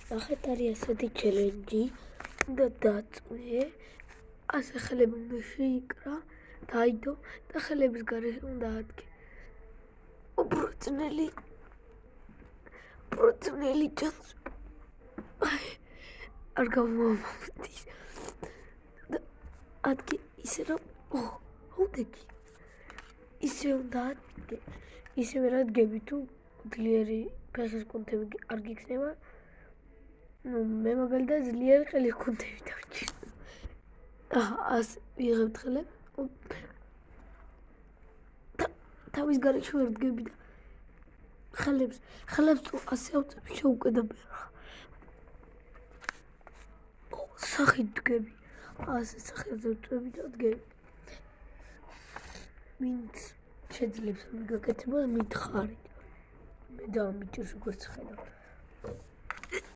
ნახეთ არის ასეთი ჩელენჯი და დაწვე ასე ხელები უნდა შეიკრა დაიდო და ხელების გარეშე უნდა ადგე პროცნელი ჯანს არ გამომდის და ადგე ისე რომ უდექი ისე უნდა ადგე ისე ვერ ადგები თუ ძლიერი ფეხის კუნთები არ გიქნება მე მაგალითად ძლიერი ხელის კუნთები დავჭირდა ასე ვიღებ ხელებს თავის გარეშე ვერ დგები და ხელებს თუ ასე ავწევ შეუკედები სახით დგები ასე სახეზე ვწევი და დგები ვინც შეძლებს მიგაკეთებას მითხარით მე დავამიჭირს როგორც ხედავთ